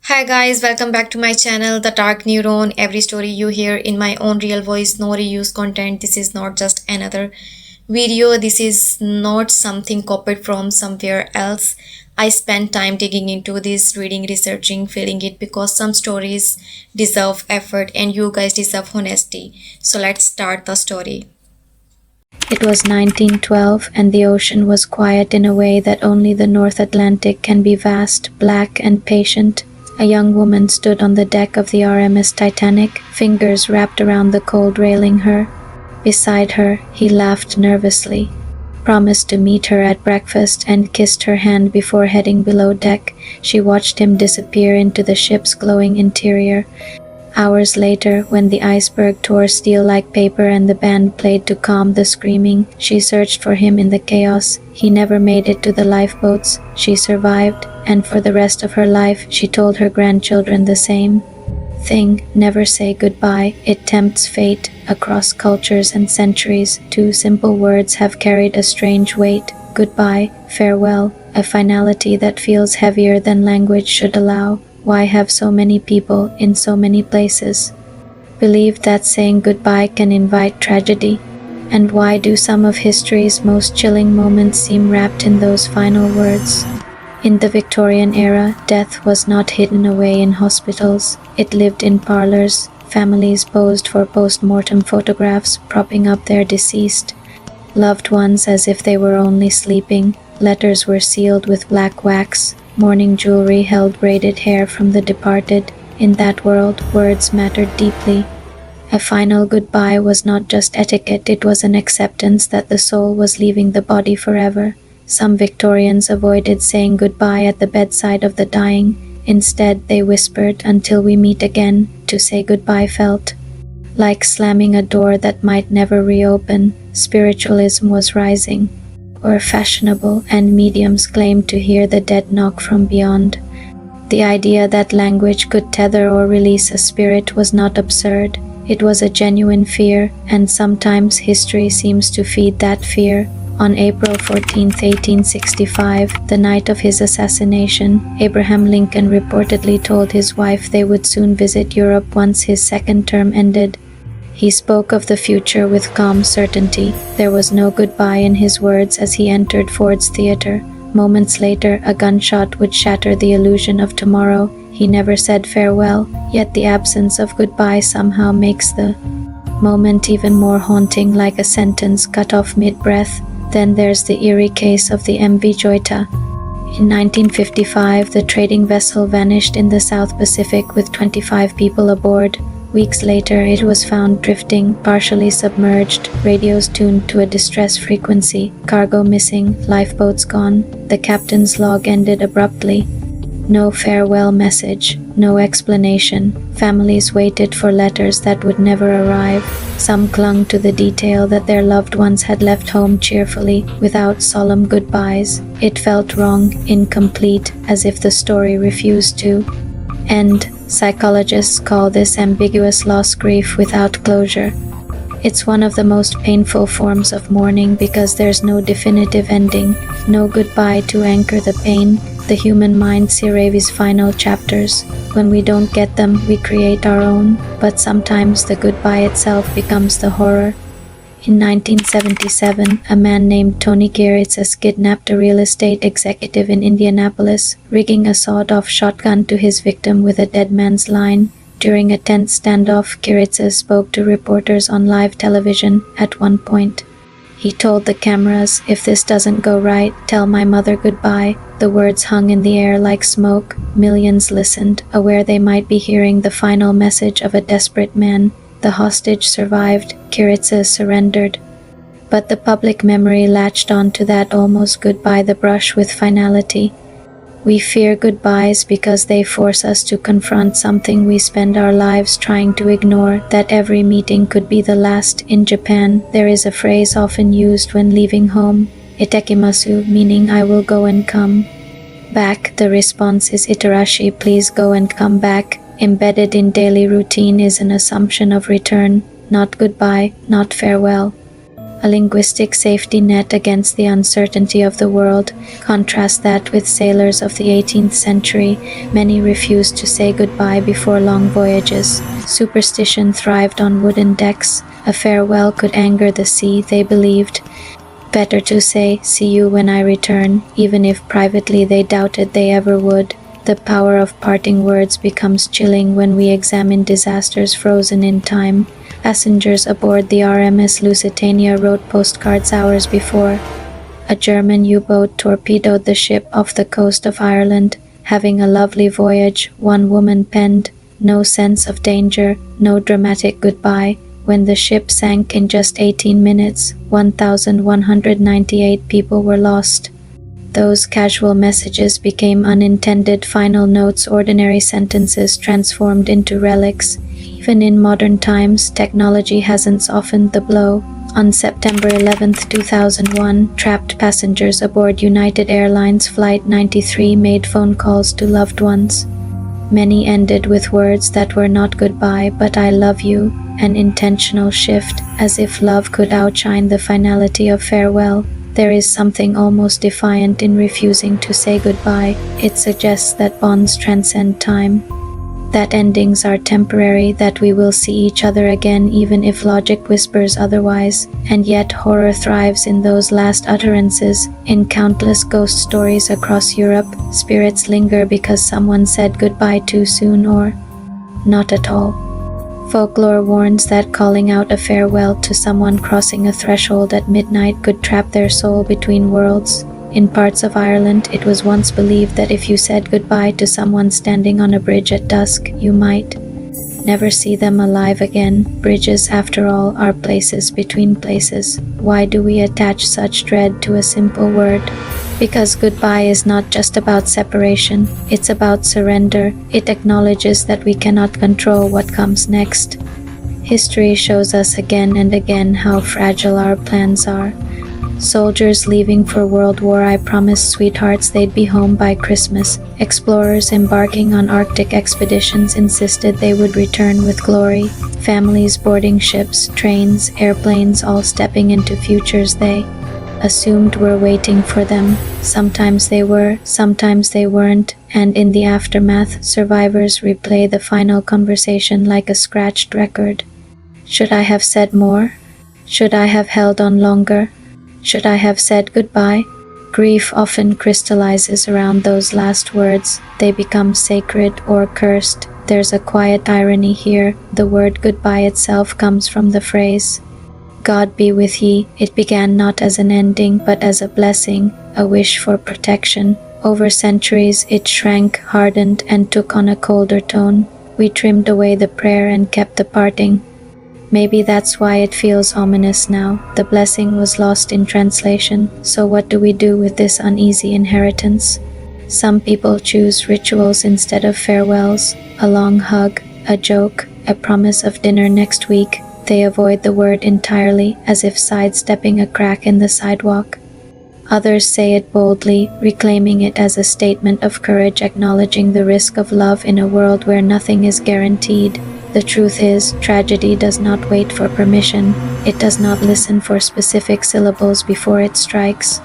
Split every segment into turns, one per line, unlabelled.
Hi guys, welcome back to my channel, The Dark Neuron. Every story you hear in my own real voice, no reuse content. This is not just another video. This is not something copied from somewhere else. I spent time digging into this, reading, researching, feeling it because some stories deserve effort and you guys deserve honesty. So let's start the story.
It was 1912, and the ocean was quiet in a way that only the North Atlantic can be vast, black, and patient. A young woman stood on the deck of the RMS Titanic, fingers wrapped around the cold railing her. Beside her, he laughed nervously, promised to meet her at breakfast, and kissed her hand before heading below deck. She watched him disappear into the ship's glowing interior. Hours later, when the iceberg tore steel like paper and the band played to calm the screaming, she searched for him in the chaos. He never made it to the lifeboats. She survived, and for the rest of her life, she told her grandchildren the same thing: never say goodbye. It tempts fate. Across cultures and centuries, two simple words have carried a strange weight: goodbye, farewell, a finality that feels heavier than language should allow. Why have so many people, in so many places, believed that saying goodbye can invite tragedy? And why do some of history's most chilling moments seem wrapped in those final words? In the Victorian era, death was not hidden away in hospitals. It lived in parlors. Families posed for post-mortem photographs, propping up their deceased loved ones as if they were only sleeping. Letters were sealed with black wax. Mourning jewelry held braided hair from the departed. In that world, words mattered deeply. A final goodbye was not just etiquette, it was an acceptance that the soul was leaving the body forever. Some Victorians avoided saying goodbye at the bedside of the dying. Instead, they whispered, "Until we meet again." To say goodbye felt like slamming a door that might never reopen. Spiritualism was rising, or fashionable, and mediums claimed to hear the dead knock from beyond. The idea that language could tether or release a spirit was not absurd. It was a genuine fear, and sometimes history seems to feed that fear. On April 14, 1865, the night of his assassination, Abraham Lincoln reportedly told his wife they would soon visit Europe once his second term ended. He spoke of the future with calm certainty. There was no goodbye in his words as he entered Ford's Theater. Moments later, a gunshot would shatter the illusion of tomorrow. He never said farewell, yet the absence of goodbye somehow makes the moment even more haunting, like a sentence cut off mid-breath. Then there's the eerie case of the MV Joyta. In 1955, the trading vessel vanished in the South Pacific with 25 people aboard. Weeks later, it was found drifting, partially submerged, radios tuned to a distress frequency, cargo missing, lifeboats gone. The captain's log ended abruptly. No farewell message, no explanation. Families waited for letters that would never arrive. Some clung to the detail that their loved ones had left home cheerfully, without solemn goodbyes. It felt wrong, incomplete, as if the story refused to end. Psychologists call this ambiguous loss grief without closure. It's one of the most painful forms of mourning because there's no definitive ending, no goodbye to anchor the pain. The human mind surveys final chapters. When we don't get them, we create our own, but sometimes the goodbye itself becomes the horror. In 1977, a man named Tony Kiritsis kidnapped a real estate executive in Indianapolis, rigging a sawed-off shotgun to his victim with a dead man's line. During a tense standoff, Kiritsis spoke to reporters on live television. At one point, he told the cameras, "If this doesn't go right, tell my mother goodbye." The words hung in the air like smoke. Millions listened, aware they might be hearing the final message of a desperate man. The hostage survived. Kiritsis surrendered. But the public memory latched on to that almost goodbye, the brush with finality. We fear goodbyes because they force us to confront something we spend our lives trying to ignore, that every meeting could be the last. In Japan, there is a phrase often used when leaving home, "Itekimasu," meaning "I will go and come back." The response is "Itarashi," please go and come back. Embedded in daily routine is an assumption of return, not goodbye, not farewell. a linguistic safety net against the uncertainty of the world. Contrast that with sailors of the 18th century. Many refused to say goodbye before long voyages. Superstition thrived on wooden decks. A farewell could anger the sea, they believed. Better to say, "See you when I return," even if privately they doubted they ever would. The power of parting words becomes chilling when we examine disasters frozen in time. Passengers aboard the RMS Lusitania wrote postcards hours before. A German U-boat torpedoed the ship off the coast of Ireland. "Having a lovely voyage," one woman penned. No sense of danger, no dramatic goodbye. When the ship sank in just 18 minutes, 1,198 people were lost. Those casual messages became unintended final notes, ordinary sentences transformed into relics. Even in modern times, technology hasn't softened the blow. On September 11, 2001, trapped passengers aboard United Airlines Flight 93 made phone calls to loved ones. Many ended with words that were not goodbye, but "I love you," an intentional shift, as if love could outshine the finality of farewell. There is something almost defiant in refusing to say goodbye. It suggests that bonds transcend time, that endings are temporary, that we will see each other again even if logic whispers otherwise. And yet horror thrives in those last utterances. In countless ghost stories across Europe, spirits linger because someone said goodbye too soon or not at all. Folklore warns that calling out a farewell to someone crossing a threshold at midnight could trap their soul between worlds. In parts of Ireland, it was once believed that if you said goodbye to someone standing on a bridge at dusk, you might never see them alive again. Bridges, after all, are places between places. Why do we attach such dread to a simple word? Because goodbye is not just about separation, it's about surrender. It acknowledges that we cannot control what comes next. History shows us again and again how fragile our plans are. Soldiers leaving for World War I promised sweethearts they'd be home by Christmas. Explorers embarking on Arctic expeditions insisted they would return with glory. Families boarding ships, trains, airplanes, all stepping into futures they assumed were waiting for them. Sometimes they were, sometimes they weren't, and in the aftermath, survivors replay the final conversation like a scratched record. Should I have said more? Should I have held on longer? Should I have said goodbye? Grief often crystallizes around those last words. They become sacred or cursed. There's a quiet irony here. The word goodbye itself comes from the phrase, "God be with ye." It began not as an ending, but as a blessing, a wish for protection. Over centuries, it shrank, hardened, and took on a colder tone. We trimmed away the prayer and kept the parting. Maybe that's why it feels ominous now. The blessing was lost in translation. So what do we do with this uneasy inheritance? Some people choose rituals instead of farewells. A long hug, a joke, a promise of dinner next week. They avoid the word entirely, as if sidestepping a crack in the sidewalk. Others say it boldly, reclaiming it as a statement of courage, acknowledging the risk of love in a world where nothing is guaranteed. The truth is, tragedy does not wait for permission. It does not listen for specific syllables before it strikes.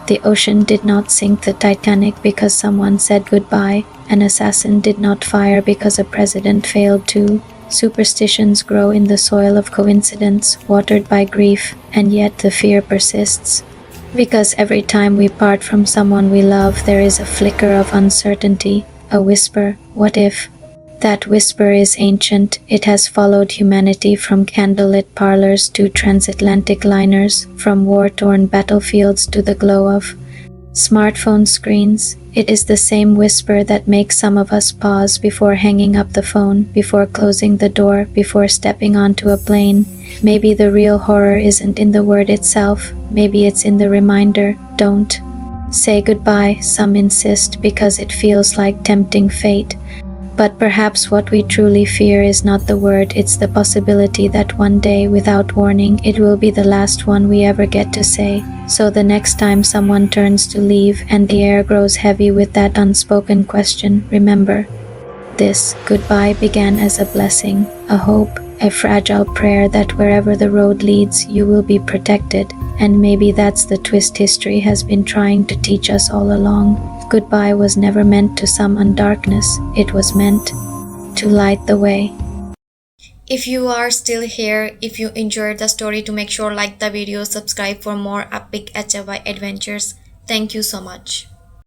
The ocean did not sink the Titanic because someone said goodbye. An assassin did not fire because a president failed to. Superstitions grow in the soil of coincidence, watered by grief, and yet the fear persists. Because every time we part from someone we love, there is a flicker of uncertainty, a whisper, "What if?" That whisper is ancient. It has followed humanity from candlelit parlors to transatlantic liners, from war-torn battlefields to the glow of smartphone screens. It is the same whisper that makes some of us pause before hanging up the phone, before closing the door, before stepping onto a plane. Maybe the real horror isn't in the word itself. Maybe it's in the reminder, "Don't say goodbye," some insist, because it feels like tempting fate. But perhaps what we truly fear is not the word, it's the possibility that one day, without warning, it will be the last one we ever get to say. So the next time someone turns to leave and the air grows heavy with that unspoken question, remember, this goodbye began as a blessing, a hope, a fragile prayer that wherever the road leads, you will be protected. And maybe that's the twist history has been trying to teach us all along. Goodbye was never meant to summon darkness, it was meant to light the way.
If you are still here, if you enjoyed the story, to make sure like the video, subscribe for more epic HFY adventures. Thank you so much.